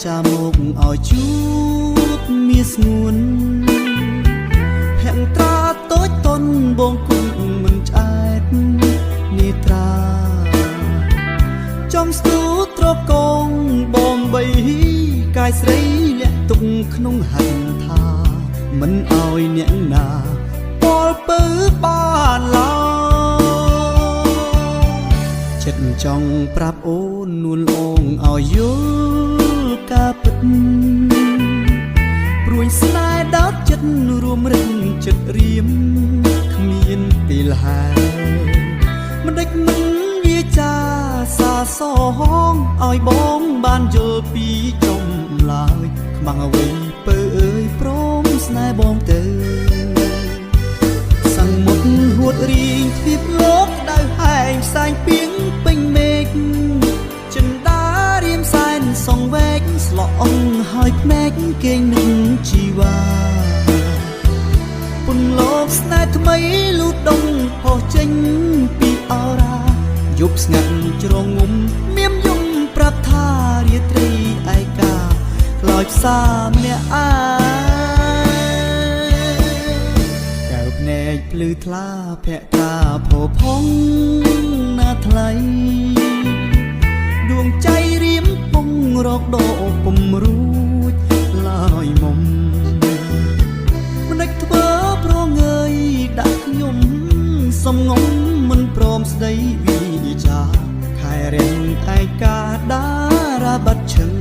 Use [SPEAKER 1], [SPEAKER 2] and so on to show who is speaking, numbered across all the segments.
[SPEAKER 1] ចាមកឲ្យជួបមាសស្ងួនភ័ងត្រាតូចតនបងគុំមិនឆ្អែតនេត្រាចំស្ទូត្រកងបងបីកាយស្រីលាក់ទុកក្នុងហិនថាមិនឲ្យអ្នកណាពលពើបានឡើយចិត្តចង់ប្រាប់អូននួនអូងឲ្យយល់ការពិតព្រួយស្នេហ៍ដោតចិត្តរួមរឹងចិត្តរៀមគ្មានពេលហើយមិនដេចមិនវាចាសាសងឲ្យបងបានយល់ពីចំឡើយខ្មាំងអ្វីពើអើយព្រមស្នេហ៍បងទៅសង្មុតហួតរៀងទ្វីបលោកដៅហែងផ្សែងពីងពេញមេឃចិន្តារៀមសែនសងវែកស្លក់អងហើយភ្នែកគេងនឹងជីវ៉ាពុនលោកស្នេហ៍ថ្មីលូតដងហោះចេញពីអរ៉ាយប់ស្ងាត់ជ្រងងុំមៀមយំប្រាប់ថារាត្រីឯកាខ្លោចផ្សាម្នាក់ឯកែវភ្នែកភ្លឺថ្លាភ័ក្រត្រាផោផង់ណាថ្លៃដួងใจរៀមពងរកដកពុំរួចឡើយមុំមិនដេចធ្វើប្រងើយដាក់ខ្ញុំសំងំមិនព្រមស្ដីវិចាខែរៀងឯកាដារាបាត់ឈឹង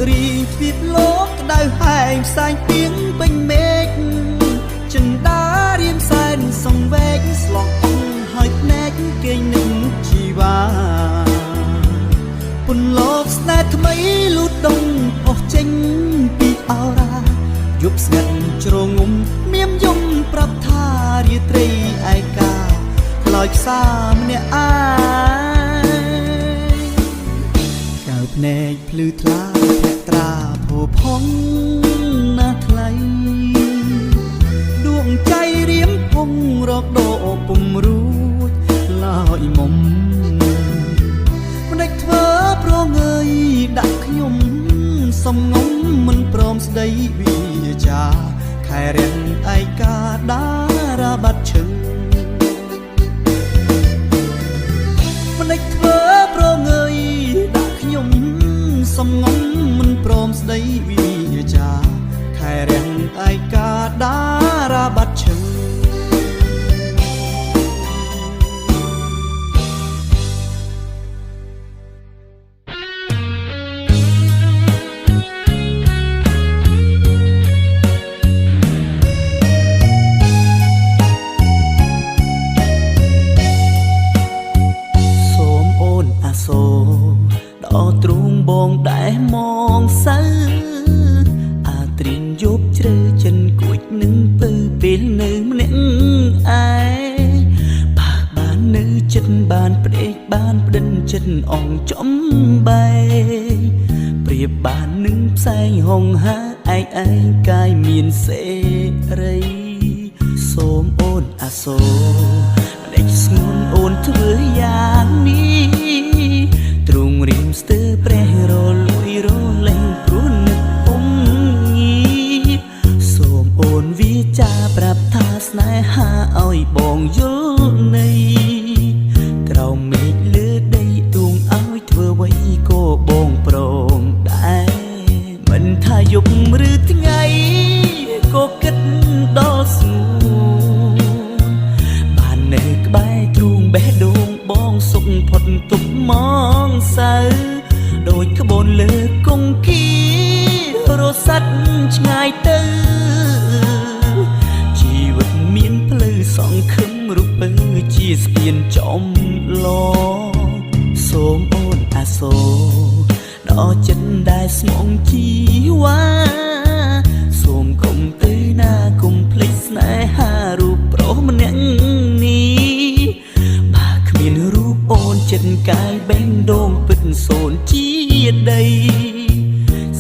[SPEAKER 1] រីទ្វីបលោកក្តៅហែងផ្សែងពីងពេញមេឃចិន្តារៀមសែនសងវែកស្លក់អងហើយភ្នែកគេងនឹងជីវ៉ាពុនលោកស្នេហ៍ថ្មីលូតដងអស់ចេញពីអរ៉ាយប់ស្ងាត់ជ្រងងុំមៀមយំប្រាប់ថារាត្រីឯកាខ្លោចផ្សាម្នាក់ឯកៅភ្នែកភ្លឺថ្លាត្រាផោផង់ណាថ្លៃដួងใจរៀមពងរកដកពុំរួចឡើយមុំមិនដេចធ្វើប្រងើយដាក់ខ្ញុំសំងំមិនព្រមស្ដីវិចាខែរៀងឯកាដារាបាត់ឈឹងមិនដេចធ្វើប្រងើយដាក់ខ្ញុំសំងំមិនព្រមស្ដីវិចាខែរៀងឯកាដារាបាត់ឈឹងសូមអូនអាសូដល់ទ្រូងបងដែលមងសៅអាត្រៀនយប់ជ្រៅចិនគួចនឹងពើពេលនៅម្នាក់ឯបើបាននៅចិត្តបានផ្ដេកបានផ្ដិនចិត្តអងចំបែប្រៀបបាននឹងផ្សែងហងហាឯងកាយមានសេរីសូមអូនអាសូរម្ដេចស្ងួនអូនធ្វើយ៉ាងនេះទ្រូងរៀមស្ទើរព្រះរលួយរលែងព្រោះនឹកពងងារសូមអូនវាចាប្រាប់ថាស្នេហាឲ្យបងយល់នៃក្រោមមេឃលើដីដួងឲ្យធ្វើអ្វីក៏បងព្រមដែរមិនថាយប់ឬថ្ងៃក៏គិតដល់ស្ងួនបាននៅក្បែរទ្រូងបេះដូងបងសុខផុតទុកមកសៅដូចក្បូនលើគង្គីរសាត់ឆ្ងាយទៅជីវិតមានផ្លូវសង្ឃឹមរូបពើជាស្ពានចំឡសូមអូនអាសូរដល់ ដល់ចិត្តដែលស្មងជីវ៉ាសូមកុំទៅណាកុំភ្លេចស្នេហារូបប្រុសម្នាក់នេះបើគ្មានរូបអូនចិត្តកាយបេះដូងពិតសូនជាដី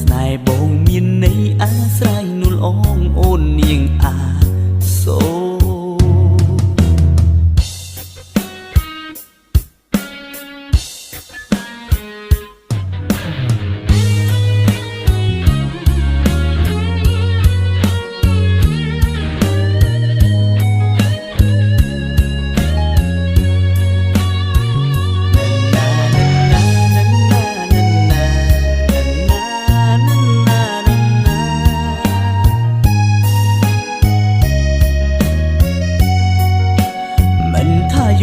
[SPEAKER 1] ស្នេហ៍បងមានន័យអាស្រ័យនួលអងអូននាងអាសូ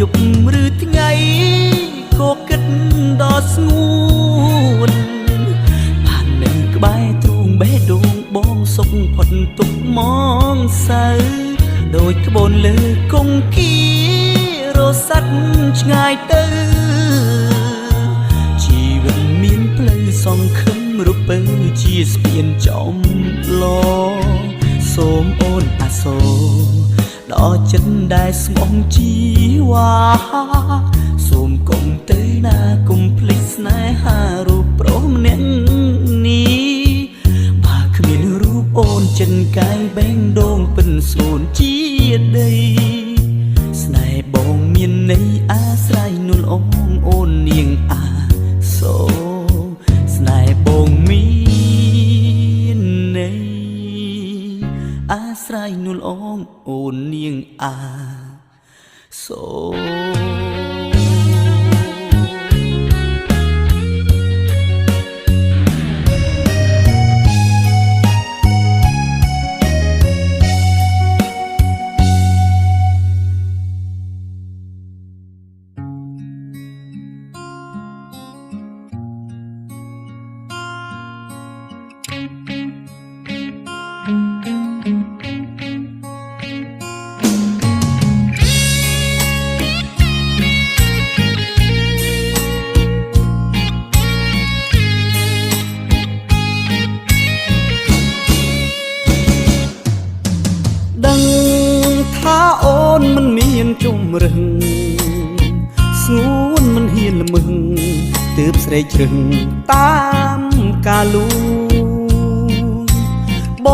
[SPEAKER 1] យប់ឬថ្ងៃក៏គិតដល់ស្ងួនបាននៅក្បែរទ្រូងបេះដូងបងសុខផុតទុកមកសៅដូចក្បូនលើគង្គារសាត់ឆ្ងាយទៅជីវិតមានផ្លូវសង្ឃឹមរពើជាស្ពានចំឡសូមអូនអាសូដល់ចិត្តដែលស្មងជីវ៉ាសូមកុំទៅណាកុំភ្លេចស្នេហារូបប្រុសម្នាក់នេះបើគ្មានរូបអូនចិនកាយបេះដូងពិនសូនជាដីស្នេហ៍បងមានន័យអាស្រ័យនួលអងអូននាងអាសូស្នេហ៍បងមានន័យអាស្រ័យនួលអងអូននាងអាសូដឹងថាអូនមិនមានជំរឹងស្ងួនមិនហ៊ានល្មឹងទើបស្រែកជ្រឹងតាមការលួងប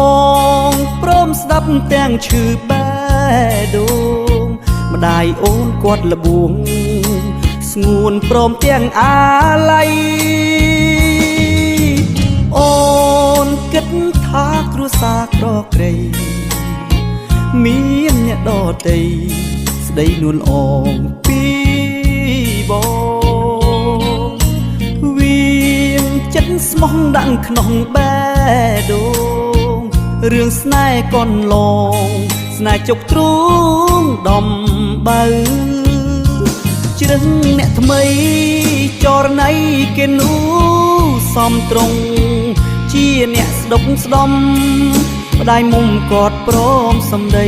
[SPEAKER 1] ងព្រមស្ដាប់ទាំងឈឺបេះដូងម្ដាយអូនគាត់លបួងស្ងួនព្រមទាំងអាល័យអូនគិតថាគ្រួសារក្រក្រៃមានអ្នកដតីស្ដីនួនអងពីបងវាងចិត្តស្មោះដាក់ក្នុងបេះដូងរឿងស្នេហ៍កន់ឡងស្នេហ៍ជុកទ្រូងដំបើជ្រឹងអ្នកថ្មីចរណៃគេនោះសំត្រង់ជាអ្នកស្ដុកស្ដំម្ដាយមុំគាត់ព្រមសំដី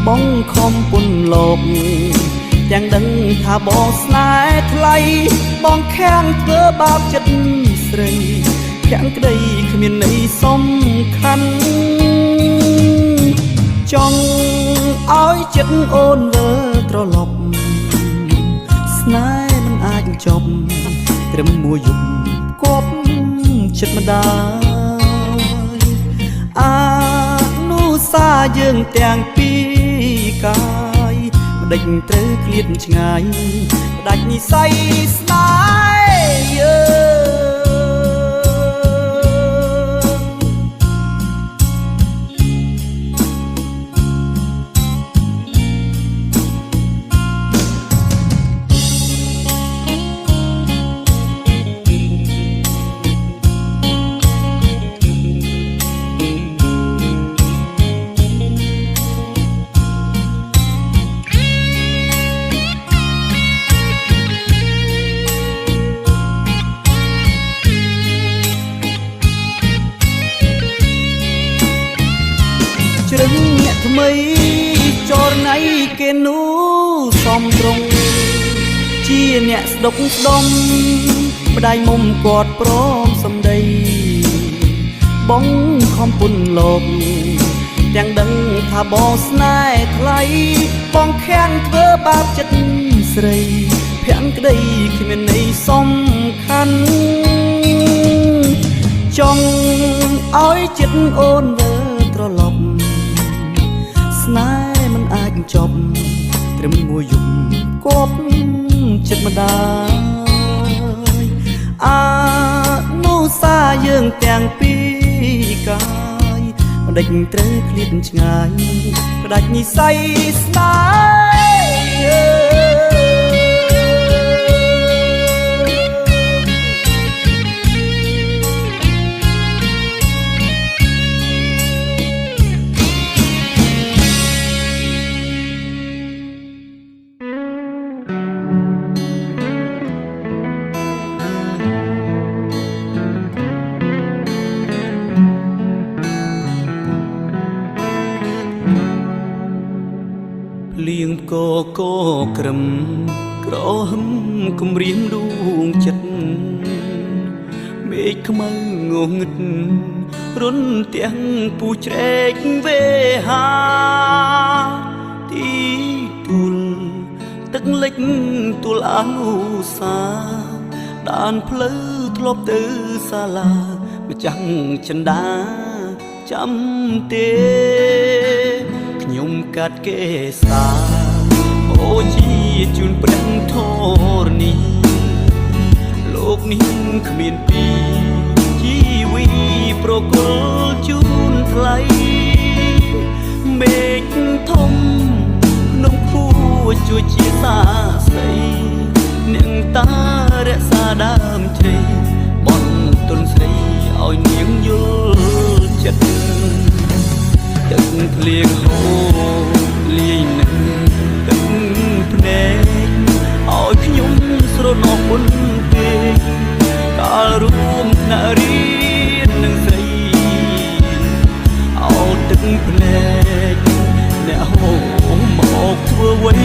[SPEAKER 1] បងខំពុនលោកទាំងដឹងថាបងស្នេហ៍ថ្លៃបងខាំងធ្វើបាបចិត្តស្រីខាំងក្ដីគ្មានន័យសំខាន់ចង់ឲ្យចិត្តអូនវិលត្រឡប់ស្នេហ៍មិនអាចចប់ត្រឹមមួយយប់គប់ចិត្តម្ដាយអានុសាយើងទាំងពីរកាយម្ដេចត្រូវឃ្លាតឆ្ងាយផ្ដាច់និស្ស័យស្នេហ៍យើងជ្រឹងអ្នកថ្មីចរណៃគេនោះសំត្រង់ជាអ្នកស្ដុកស្ដំ ម្ដាយមុំគាត់ព្រមសំដីបងខំពុនលោកទាំងដឹងថាបងស្នេហ៍ថ្លៃបងខាំងធ្វើបាបចិត្តស្រីភាំងក្តីគ្មានន័យសំខាន់ចង់ឲ្យចិត្តអូនវើត្រឡប់ស្នេហ៍មិនអាចចប់ត្រឹមមួយយប់គប់ចិត្តម្ដាយអានោះសាយើងទាំងពីរកាយមិនដេចត្រូវឃ្លាតឆ្ងាយផ្ដាច់និស្ស័យស្នេលៀងកកក្រឹមក្រហមគំរាមដួងចិត្តមេឃខ្មៅងងឹតរុនទាំងពូជ្រែកវេហាទីទូលទឹកលិចទូលអនុសាដានផ្លូវធ្លាប់ទៅសាលាម្ចាំងចិន្តាចាំទេខ្ញុំកាត់គេសាអូជាជូនព្រះធរនេះលោកនេះគ្មានពីជីវីប្រគល់ជូនថ្លៃមេឃធំក្នុងគួជួយជាសាស្រីនាងតារក្សាដើមជ្រៃបនទុនស្រីឲ្យនាងយល់ចិត្តទឹកភ្លៀងហូរលាយនឹងទឹកភ្នែកឲ្យខ្ញុំស្រណោះមុនពេកកាលរួមថ្នាក់រៀននឹងស្រីឲ្យទឹកភ្នែកអ្នកហូរមកធ្វើអ្វី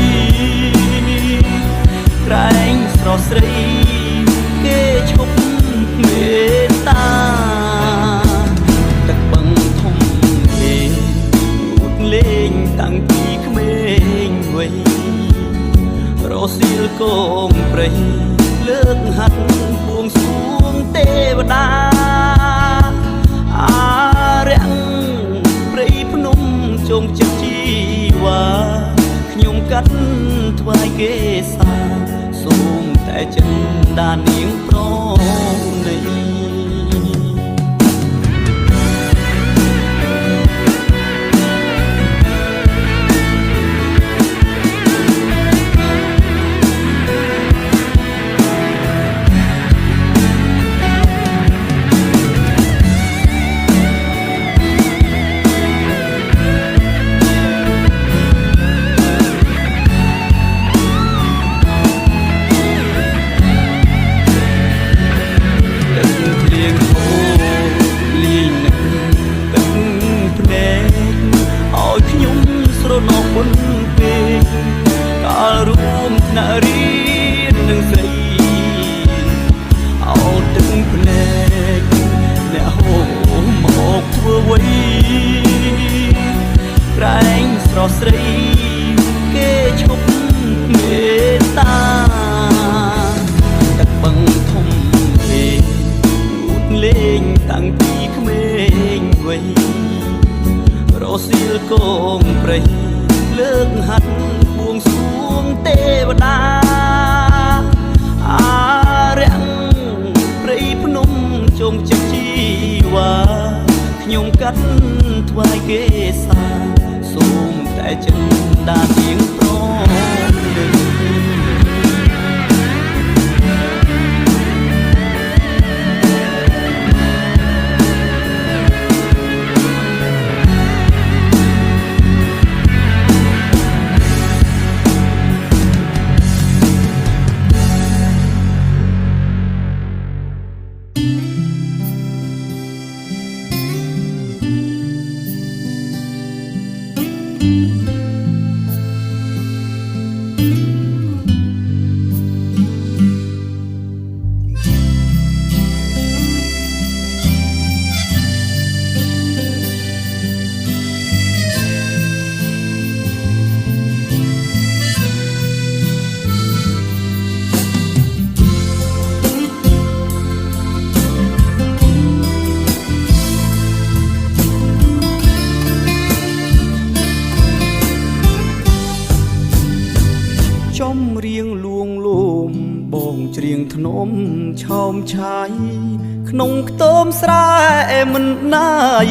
[SPEAKER 1] ក្រែងស្រស់ស្រីគេឈប់មេត្តាលេងតាំងពីក្មេងវ័យរសៀលកងព្រៃលើកហាត់បួងសួងទេវតាអារាំងព្រៃភ្នំជងចិត្តជីវ៉ាខ្ញុំកាត់ថ្វាយគេសាសូមតែចិនដាននាងប្រណីស្រីគេឈប់មេត្តាទឹកបឹងធំពេកលូតលេងតាំងពីក្មេងវ័យរសៀលកងព្រៃលើកហាត់បួងសួងទេវតាអារាំងព្រៃភ្នំជងចិត្តជីវ៉ាខ្ញុំកាត់ថ្វាយគេសាសូមតែចិនដាននាងប្រណី មឆោមឆាយក្នុងខ្ទមស្រែមិនណាយ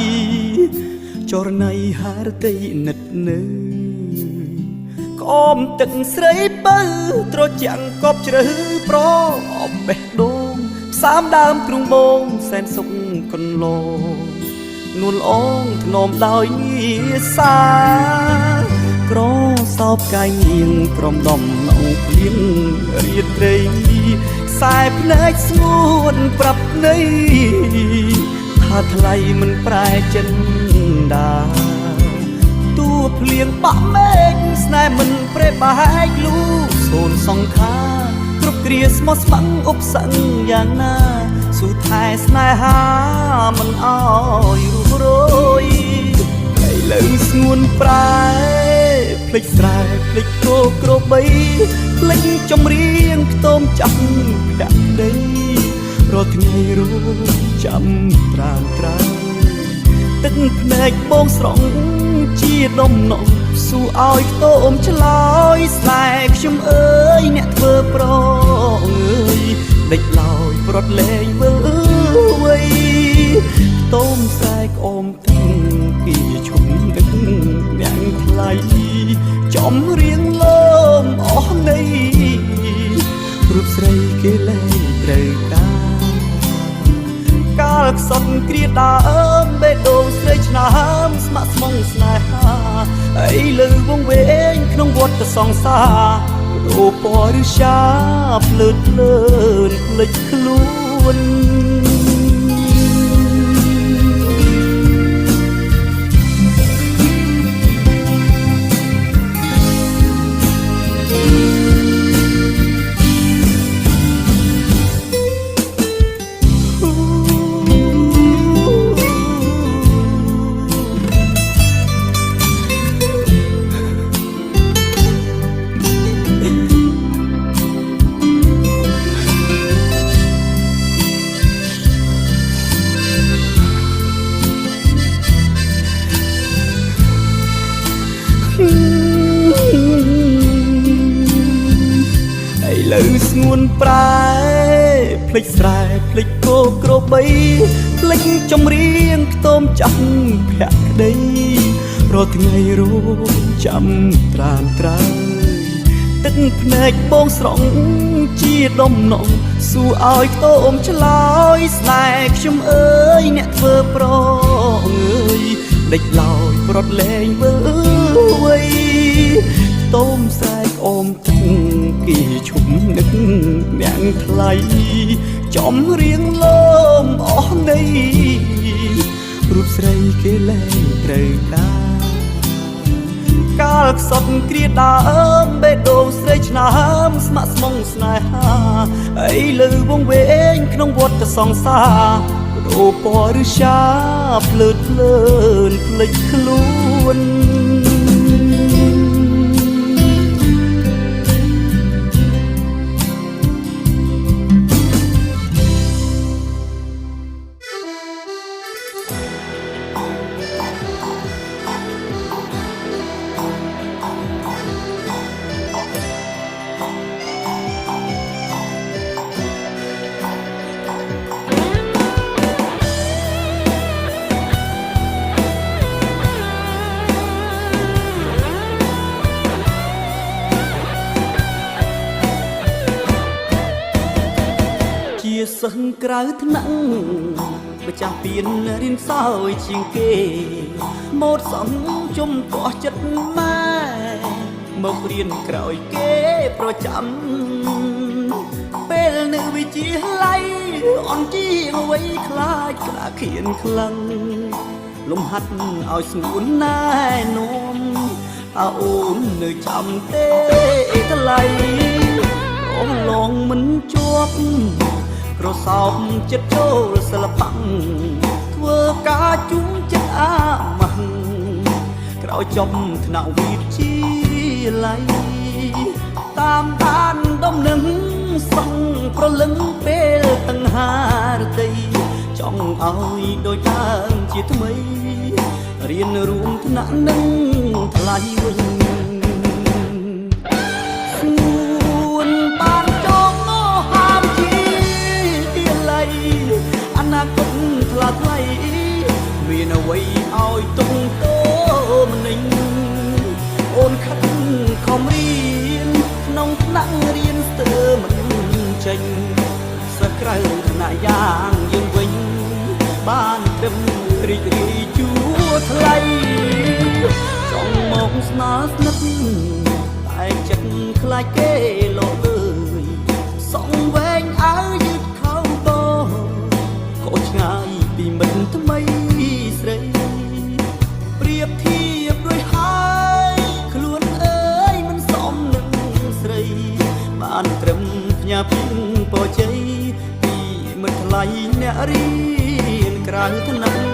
[SPEAKER 1] ចរណៃហារតីនិតនៅក្អមទឹកស្រីបើត្រជាក់កប់ជ្រៅប្រអបបេះដូងផ្សាមដើមទ្រូងបងសែនសុខកន្លងនួនអងធ្នមដោយងារសាក្រសោបកាយញៀងក្រំដំណងភ្លៀងរៀតត្រីខ្សែភ្នែកស្ងួនប្រាប់ន័យថាថ្លៃមិនប្រែចិនដាតួភ្លៀងបាក់មេឃស្នេហ៍មិនប្រេបែកលូសូនសង្ខាគ្រប់គ្រាស្មោះស្ម័គ្រឧបសង្ឃយ៉ាងណាស៊ូថែស្នេហាមិនអោយរុះរយឥឡូវស្ងួនប្រែភ្លេចស្រែភ្លេចគោក្របីភ្លេចចម្រៀងខ្ទមចាស់ភក្តីរាល់ថ្ងៃរងចាំត្រានត្រើយទឹកភ្នែកបងស្រង់ជាដំណងស៊ូឲ្យខ្ទមឆ្លើយស្នេហ៍ខ្ញុំអើយអ្នកធ្វើប្រងអើយដេចឡើយប្រត់លែងវើវៃខ្ទមខ្សែក្អមទឹកគីឈុំដឹកអ្នកថ្លៃចំរៀងលើមអស់នៃរូបស្រីគេលែងត្រូវកាលខ្សត់គ្រាដើមបេះដូងស្រីឆ្នើមស្ម័គ្រស្មងស្នេហាអីលើវងវែងក្នុងវត្តសង្សារអូពណ៌ឬសាភ្លើតភ្លើនភ្លេចខ្លួនឥឡូវស្ងួនប្រែភ្លេចស្រែភ្លេចគោក្របីភ្លេចចម្រៀងខ្ទមចាស់ភក្តីរាល់ថ្ងៃរងចាំត្រានត្រើយទឹកភ្នែកបងស្រង់ជាដំណងស៊ូឲ្យខ្ទមឆ្លើយស្នេហ៍ខ្ញុំអើយអ្នកធ្វើប្រងអើយដេចឡើយប្រត់លែងវើវៃខ្ទមខ្សែក្អមទឹកគីឈុំនឹកអ្នកថ្លៃចំរៀងលោមអស់នៃរូបស្រីគេលែងត្រូវកាលខ្សត់គ្រាដើមបេះដូងស្រីឆ្នើមស្ម័គ្រស្មងស្នេហាអីលើវងវែងក្នុងវត្តសង្សារអូពណ៌ឬសាភ្លើតភ្លើនភ្លេចខ្លួន សិស្សក្រៅថ្នាក់ម្ចាស់ពៀនរៀនសោយជាងគេម៉ូតសំជុំកោះចិត្តម៉ែមករៀនក្រោយគេប្រចាំពេលនៅវិទ្យាល័យអន់ជាងអ្វីខ្លាចក្រាខៀនខ្លាំងលំហាត់ឲ្យស្ងួនណែនាំតើអូននៅចាំទេថ្លៃអូនឡងមិនជាប់ប្រសោបចិត្តចូលសិល្បៈធ្វើការជុំចិត្តអាម៉ាស់ក្រោយចប់ថ្នាក់វិទ្យាល័យតាមដានដំណឹងសឹងប្រលឹងពេលតង្ហារតីចង់ឲ្យដូចដើមជាថ្មីរៀនរួមថ្នាក់នឹងថ្លៃវិញស្ងួនបានចងហាមជា ថ្លាថ្លៃមានអ្វីឲ្យទុំតោម្នេញអូនខិតខំរៀនក្នុងថ្នាក់រៀនស្ទើរមិនចេញសិស្សក្រៅថ្នាក់យ៉ាងយើងវិញបានត្រឹមរីករាយជួថ្លៃចង់មកស្នាស្និទ្ធតែចិត្តខ្លាចគេលោកអើយសងវែងអើយយឺតខោបខុសឆ្ងាយពីមិត្តថ្មីស្រីប្រៀបធៀបด้วยហើយខ្លួនអើយមិនសមនឹងស្រីបានត្រឹមផ្ញើពីពរជ័យពីមិត្តថ្លៃអ្នករៀនក្រៅថ្នាក់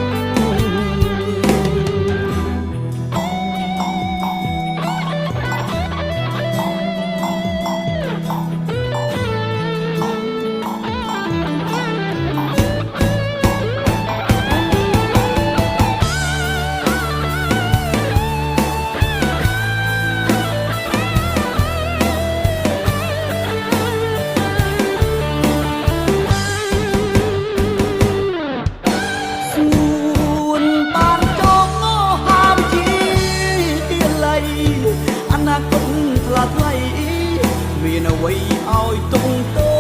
[SPEAKER 1] មានអ្វីឲ្យទុំតោ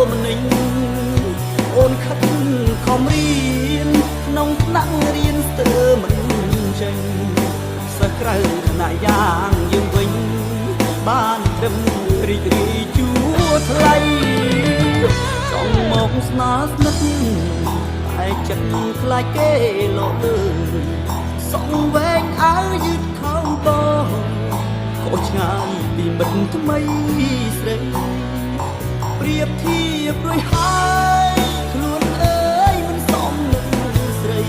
[SPEAKER 1] ម្នេញអូនខិតខំរៀនក្នុងថ្នាក់រៀនស្ទើរមិនចេញសិស្សក្រៅថ្នាក់យ៉ាងយើងវិញបានត្រឹមរីករាយជួថ្លៃចង់មកស្នាស្និទ្ធតែចិត្តខ្លាចគេលោកអើយសងវែងអើយយឺតខោបខុសឆ្ងាយពីមិត្តថ្មីស្រីប្រៀបធៀបด้วยហើយខ្លួនអើយមិនសមនឹងស្រី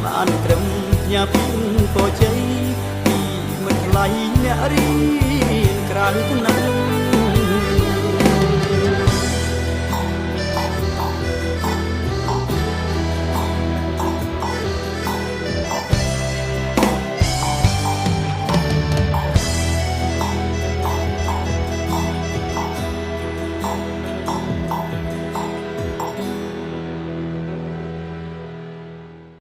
[SPEAKER 1] បានត្រឹមផ្ញើពីពរជ័យពីមិត្តថ្លៃអ្នករៀនក្រៅថ្នាក់